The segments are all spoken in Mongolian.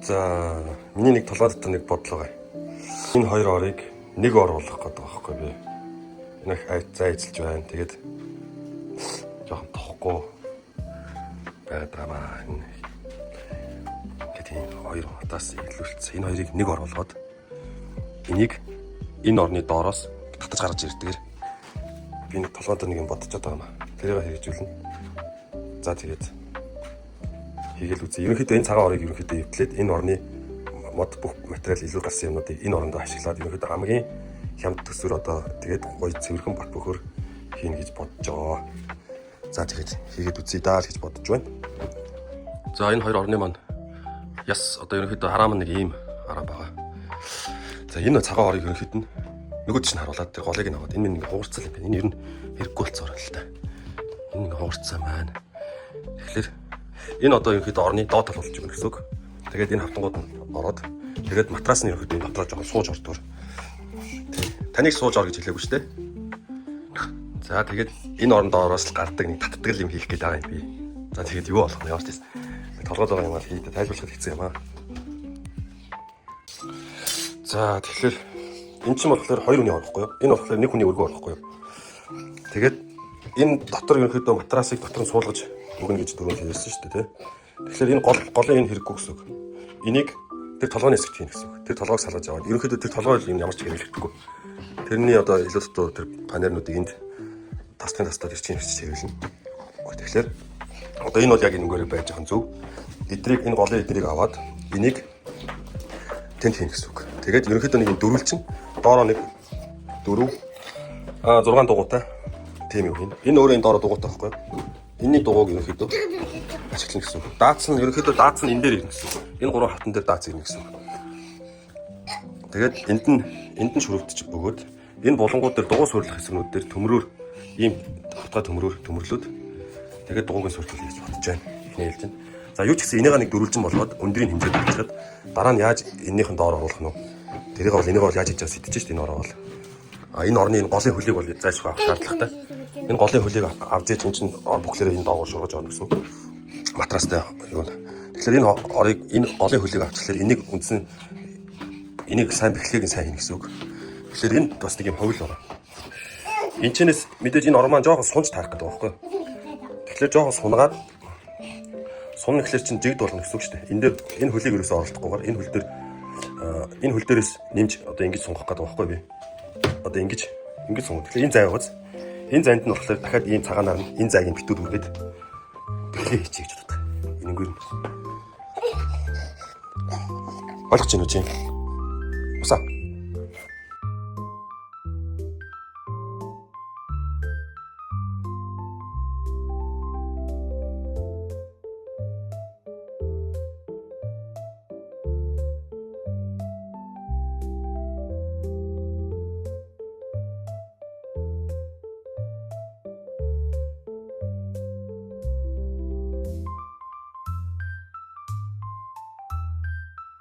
За миний нэг толгой дотор нэг бодлого бай. Энэ хоёр орыг нэг ор болгох гэдэг байхгүй би. Энийх зайцлж байна. Тэгээд жоохон тохгүй байгаамаа. Гэт энэ хоёр удаас илүүлсэн. Энэ хоёрыг нэг ор болгоод энийг энэ орны доороос татаж гаргаж ирдгээр би нэг толгойд нэг юм бодож байгаа юм. Тэрийг хэрэгжүүлнэ. За тэгээд хийгээл үзье. Ерөнхийдөө энэ цагаан орыг ерөнхийдөө эвтлээд энэ орны мод бүх материал илүү гарсан юмнуудыг энэ орондоо ашиглаад ерөнхийдөө хамгийн хямд төсвөр одоо тэгээд гоё цэвэрхэн бат бөхөр хийнэ гэж бодож байгаа. За тэгээд хийгээд үзье даа гэж бодож байна. За энэ хоёр орны маань яс одоо ерөнхийдөө хараа маань нэг ийм хараа байгаа. За энэ цагаан орыг ерөнхийдөө нөгөө чинь харуулад тэр голыг нь аваад энэ нэг хуурцал юм байна. Энэ ер нь хэрэггүй болцоор л та. Энэ нэг хуурцсан маань. Тэгэхээр энэ одоо ерөнхийдөө орны доод тал болж байгаа гэсэн үг. Тэгээд энэ хавтангууд нь ороод тэгээд матрас нь ерөнхийдөө дотроо жоохон сууж ордоор. Таныг сууж ор гэж хэлээгүй шүү дээ. За тэгээд энэ орон доороос л гардаг нэг татдаг юм хийх гээд байгаа юм би. За тэгээд юу болох вэ? Ямар ч тийм толгойд байгаа юм аа хийдэ тайлбарлахад хэцүү юм аа. За тэгэхээр энэ чинь болохоор хоёр хүний орохгүй юу? Энэ болохоор нэг хүний өргөө орохгүй юу? Тэгээд энэ дотор ерөнхийдөө матрасыг дотор нь суулгаж өгнө гэж дөрөв хэлсэн шүү дээ, тий. Тэгэхээр энэ голын энэ хэрэггүй гэсэн үг. Энийг тэр толгойн хэсэгт хийн гэсэн үг. Тэр толгойг салгаж аваад ерөнхийдөө тэр толгой юм ямар ч хэрэглэхгүй. Тэрний одоо илүү дотор тэр панернуудыг энд тастай тэр чинь хэрэглэнэ. Тэгэхээр одоо энэ бол яг энэгээр байж байгаа зөв. Эдрийг энэ голын эдрийг аваад энийг тэнд хийн гэсэн үг. Тэгээд ерөнхийдөө нэг дөрвөл чинь доороо нэг 6 дугуйтай тийм юм. Энэ өөрөө энэ доороо дугуйтай байхгүй юу? Энэний дугуйг ерөнхийдөө ашиглана гэсэн үг. Даацс нь ерөнхийдөө даацс нь энэ дээр ирнэ гэсэн үг. Энэ гурван хатан дээр даацс ирнэ гэсэн үг. Тэгээд энд нь шүрэгдэж өгөөд энэ булангууд дээр дугуй сурлах хэсгнүүд дээр төмрөөр ийм хатгай төмрлүүд тэгээд дугуйг сурлах гэж бодож байна. Эхний хэлж байна. За юу ч гэсэн энийгээ нэг дөрвөлжин болгоод өндрийн хэмжээд бичгээд дараа нь яаж энэнийхэн доор оруулах нь вэ? Тэрийг бол энийг бол яаж хийж байгаа сэтэж шүү дээ энэ ороо бол. Энэ орны энэ голын хөлийг бол зайлшгүй авах шаардлагатай. Энэ голын хөлийг авч ийж чинь бүхлээрээ энэ доогоор шургаж орно гэсэн. Матрастай юу. Тэгэхээр энэ орыг энэ голын хөлийг авчихлаар энийг үндсэн энийг сайн бэхлэгийг сайн хийнэ гэсэн үг. Тэгэхээр энэ бас нэг юм ховл байна. Энд чинээс мэдээж энэ ор маань жоохон сунж таах гэдэг байгаа байхгүй. Тэгэхээр жоохон сунгаад сунна гэхэлэр чинь жигд болно гэсэн үг шүү дээ. Энд дээр энэ хөлийг ерөөсөө оролдохгүйгээр энэ хөл дээрээс нэмж одоо ингэж сунгах гэдэг байгаа байхгүй би. Одоо ингэж сунгах. Тэгэхээр энэ зай байгааз. Энэ зайд нь болохоор дахиад ийм цагаанаар нь энэ зайгийн битүүд үргээд бэлгээ хийчих гэж боддог. Энэгээр нь. Ойлгож байна уу чи? Усаа.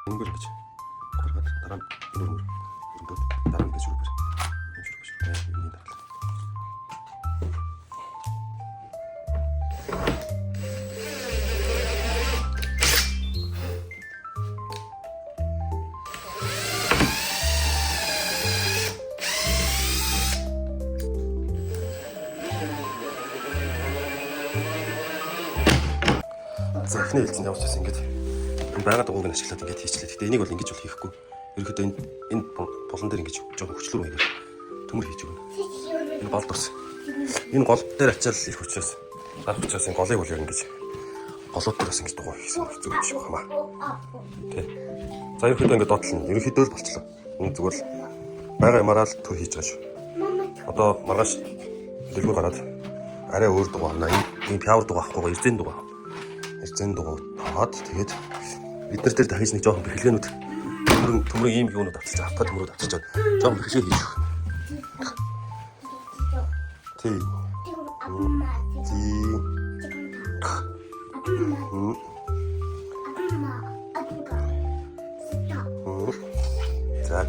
Энгэр гэж гаргаад дараа нь өргөд дараа нь гэж үргэр. Юуний дадлаа. За эхний хэлцэн явж байсан ингэж байгаад дугуйг нь ашиглаад ингэж хийчлээ. Гэтэ энийг бол ингэж бол хийхгүй. Ерөнхийдөө энэ булан дээр ингэж жоохон хүчлэр маягаар төмөр хийж өгнө. Энэ гол дурс. Энэ гол дээр ачаал их учраас гарах учраас энэ голыг бол яг ингэж голууд дээр бас ингэж дугуй хийсэн зүг биш байна. Тэ. За ерөнхийдөө ингэ доотлно. Ерөнхийдөө л болчлоо. Энэ зүгээр л байгаа юмараа л төр хийж байгаа шүү. Одоо маргааш дэлгүүр гараад арай өөр дугуй авна. Энэ пяур дугуй авахгүй эрзэн дугуй. Эрзэн дугуй аваад тэгээд бид нар дээр дахиж нэг жоохон бэхлээнүүд төмрийн ийм юунууд авчиж автаа төмрүүд авчиж жоохон бэхлээ хийж өгөх. Тий. За.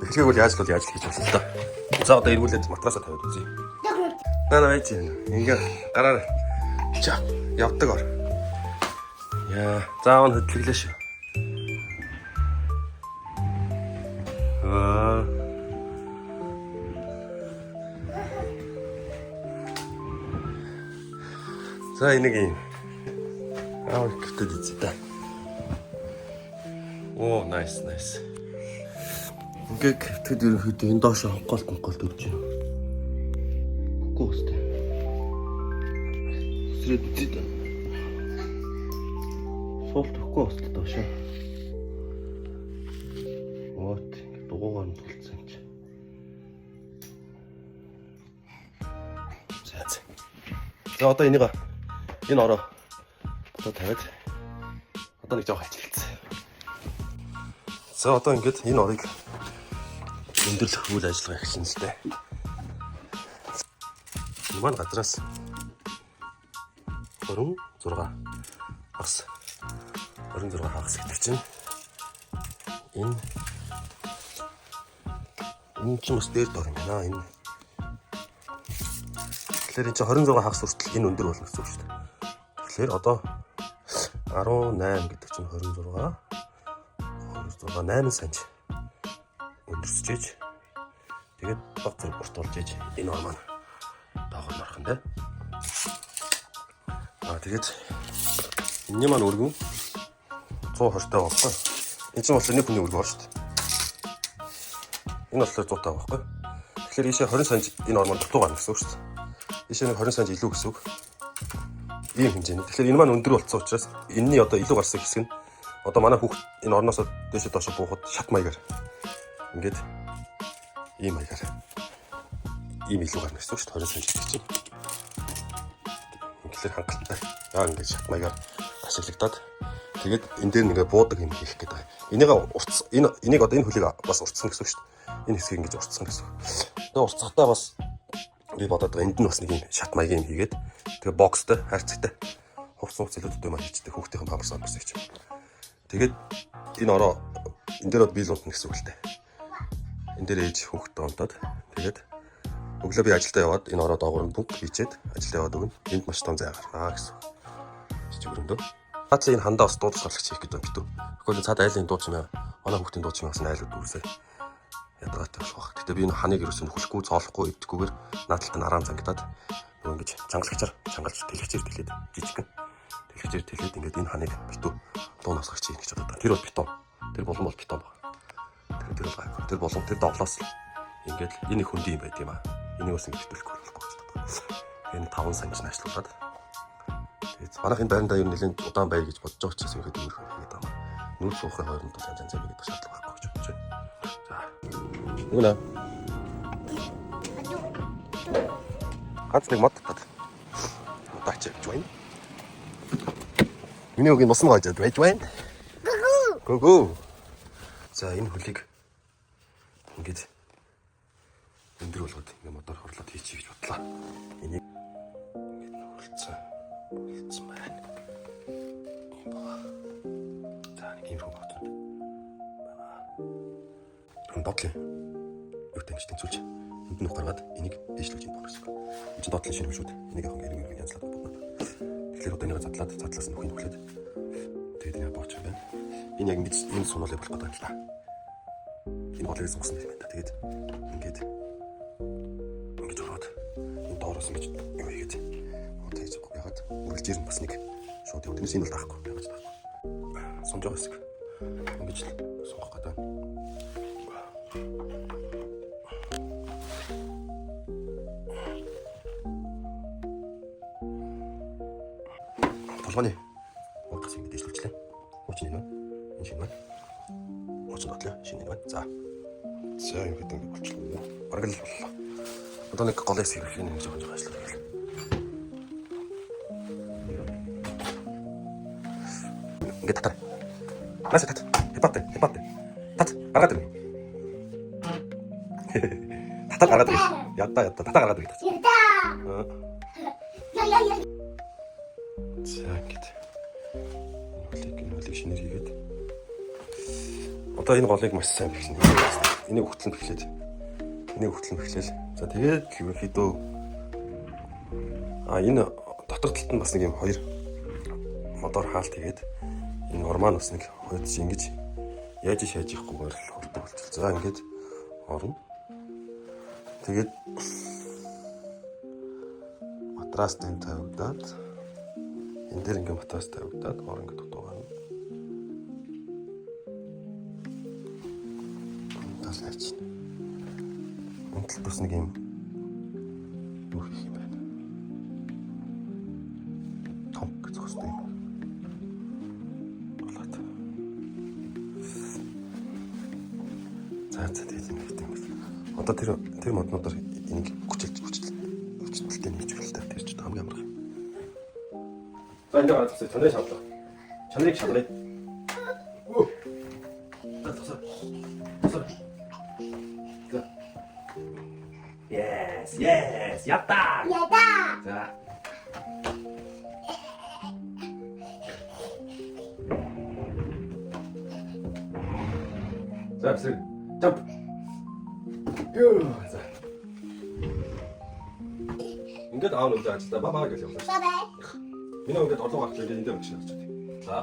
Бэхлээг бол яаж хийж болно л да. За одоо эргүүлээд матрасаа тавиад үзье. Наа байж юм. Ингээ гараар. Ча явдаг ор. Яа, заавал хөдлөглөө шүү. За энийг юм. Гэтэл үзье. Оо, nice. Ингээ гэтэл ерөнхийдөө энэ доош голт өгч байна. Үгүй өстэй. Сэрээд үзье. Суулт өгөхгүй өстэй доош. Вот, дугуугаар нь тулцсан юм чи. За одоо энэ ороо одоо тавиад одоо нэг жоо халчихсан. За одоо ингээд энэ орыг өндөрлөх үйл ажиллагаа эхэлсэн л дээ. Энэ маань газраас 26 хагас гэдэг чинь энэ ч бас дээр дор юм байна. Энэ тэгэхээр энэ 26 хагас хүртэл энэ өндөр болно гэсэн үг шүү дээ. Тэгэхээр одоо 18 гэдэг чинь 26 8 санж өндөрсөж тэгээд баг зэрэг буртуулж ээж энэ ор маань доогоор мархан дээ. Тэгээд энэ маань өргөн 120 таа байхгүй. Энэ чинь болохоор нэг хүний өргөн ор шүү дээ. Энэ болохоор 100 таа байхгүй. Тэгэхээр ийшээ 20 санж энэ ор маань дутуу гарна гэсэн үг шүү дээ. Ийшээ нэг 20 санж илүү гэсэн үг. Ийм хэмжээний. Тэгэхээр энэ маань өндөр болцсон учраас энэний одоо илүү гарсан хэсэг нь одоо манай хүүхд энэ орноосоо дээшээ доошо буухад шат маягаар ингээд ийм маягаар ийм илүү гарна гэсэн үг шүү дээ 20 см чинь. Тэгэхээр хангалттай. Ингээд шат маягаар ашиглагдаад тэгээд энэ дээр нэгэ буудаг юм хийх гэдэг байна. Энийг одоо энэ хөлийг бас уртсан гэсэн үг шүү дээ. Энэ хэсгийг ингэж уртсан гэсэн үг. Тэгээд уртцахтаа бас би бодоод байгаа энд нь бас нэг юм шат маягийн юм хийгээд тэгээд бокстой хайрцагтай хувцсан хөцөлөдтэй маань хийждэг хүүхдийн памперс гэж. Тэгээд энэ ороо энэ дээр биел унтна гэсэн үг л дээ. Энэ дээр ээж хүүхдээ унтаад тэгээд өглөө би ажилдаа яваад энэ ороо доогуур нь бүгд хийчээд ажилдаа яваад өгнө. Энд маш том зай гаргана гэсэн. Жигүүрэндөө. Цаатал энэ хандаа бас дуудаж гаргач хийх гэдэг юм битүү. Гэхдээ цаад айлын дууч юм аа. Манай хүүхдийн дууч юм бас айлууд дүүсээ. Ядаргатай болох. Гэтэ би энэ ханыг ерөөсөө нөхөхгүй, цоолохгүй, өвдөхгүйгээр наадталт нь араан зангидаад нөгөө ингэж чангалагчаар чангалж тэлхчээр тэлээд жижигхэн. Тэлхчээр тэлээд ингээд энэ ханыг битүү дуунаас гарч ийн гэж бодоод. Тэр бол бетон. Тэр болон бол бетон баг. Тэр бол гайгүй. Тэр болон тэр доглоос ингээд энэ хөндөй юм байт юм аа. Энийг бас ингэж төлөхгүй болохгүй гэж боддог. Энэ 5 санж наашлуулад. Тэгээд манайх энэ байранда ер нь нэлээд удаан бай гэж бодож байгаа ч гэсэн ихэд өөр хэрэгтэй юм. Нүүр суухын хооронд янз янз байдаг шаардлага байхгүй гэж бодож байна. За. Нүнэ. Ганц нэг мод татаад. Удаач явж байна. Миний өгийн носон гоожод байж байна. Гүгү. За энэ хөлийг ингээд өндөр болгоод ингээд модоор хорлоод хийчих гэж бодлоо. Энийг ингээд хөлцөө. Хөлцсөн байна. За нэг юм руу батна. Хэн дотлын. Юу гэж тэнцүүлж. Энд нь гаргаад энийг дээшлүүлж юм байна гэсэн. Энд чинь дотлын шинэ хөл шүү дээ. Энийг яг ингээд янзлаад бодно. Тэгэхээр одоо энийг задлаас нь хөхийг хүлээд. Тэгээд энэ бооч юм байна. Энэ яг ингэж энэ сунуулыг болох гэдэг юм л да. Энэ голыг сунгасан юм байна. Тэгээд ингэж ороод энэ доороос ингэж юу хийгээд одоо хийж яагаад үргэлжээр нь бас нэг шууд яваад энэ бол таахгүй яаж таахгүй. Сунж байгаа хэсэг. Ингэж сунгах гэдэг. Толгойн урдас ингэ дэвшлүүлчихлээ. Уучин энэ байна. Энэ шинэ байна. Уучин дотлоо шинэ энэ байна. За. За юм гэдэг ингэ болчихлоо. Бараг л боллоо. Одоо нэг голыг сэргэх юм гэж жоохон ажиллах гэх. Ингэ татаа. Нас татаа. Хипатэ. Тат гаргаад ирнэ. Татаа гаргаад ирнэ. Ядаа татаа гаргаад ирнэ. Ядаа. За ингэж. Энэ хөлийг шинээр хийгээд. Одоо энэ голыг маш сайн бэлэн. Энийг хөтлөн бэхлээд. За тэгээд ерөнхийдөө энэ дотор талд нь бас нэг юм хоёр модоор хаалт хийгээд энэ орман бас нэг хойдч ингэж яаж шааж ихгүйгээр л хурдан болчихлоо. За ингэж орно. Тэгээд матраст энэ тавигдаад энэ дээр ингээ матрас тавигдаад ор ингээ дутуугаана. Таслаач. Унтал бас нэг юм юу хийх юм байна. Том гэж зогсдог юм. Болоод. За тэгээд юм гэдэг юм. Одоо тэр моднуудаар энийг хүчилтэлтэй нээж үлдээ. Тэр ч хамгийн амарх юм. За энэ гараад чанарыг шавлаа. Чанарыг шавлаа. Оо. Тасаа. Yes. Ята. За. За, бисэр. Jump. За. Ингээд аав нүдэ ажилдаа бабаа гэж явуулсан. Бабаа. Миний ингээд орлого авч ингээд энэ дээр өгч чадчих. За.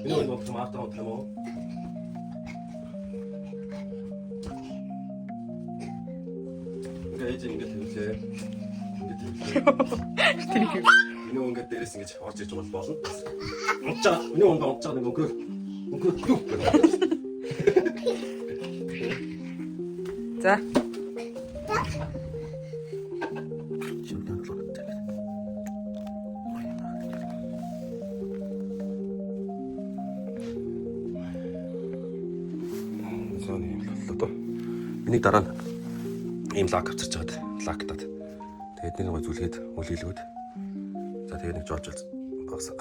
Миний энэ бодсон маартаа утгах юм уу? Ингээд хэлээ. Миний ингээд дээрээс ингэж орж иж бол болно. Унтчаа. Миний унтаа унтчаа нэг өнгөрөө юу гэх. За. Сони юм боллоо доо. Энийг дараа нь ийм лак авчирч чагаад лактаад. Тэгээд нэг гой зүлгээд үлгэлгүүд. За тэгээд нэг жоожл багсаг.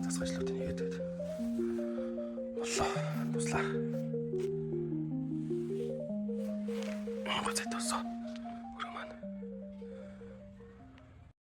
Засгачлууд нэгээд байд. Боллоо. Туслаа. Гоцтой тосоо.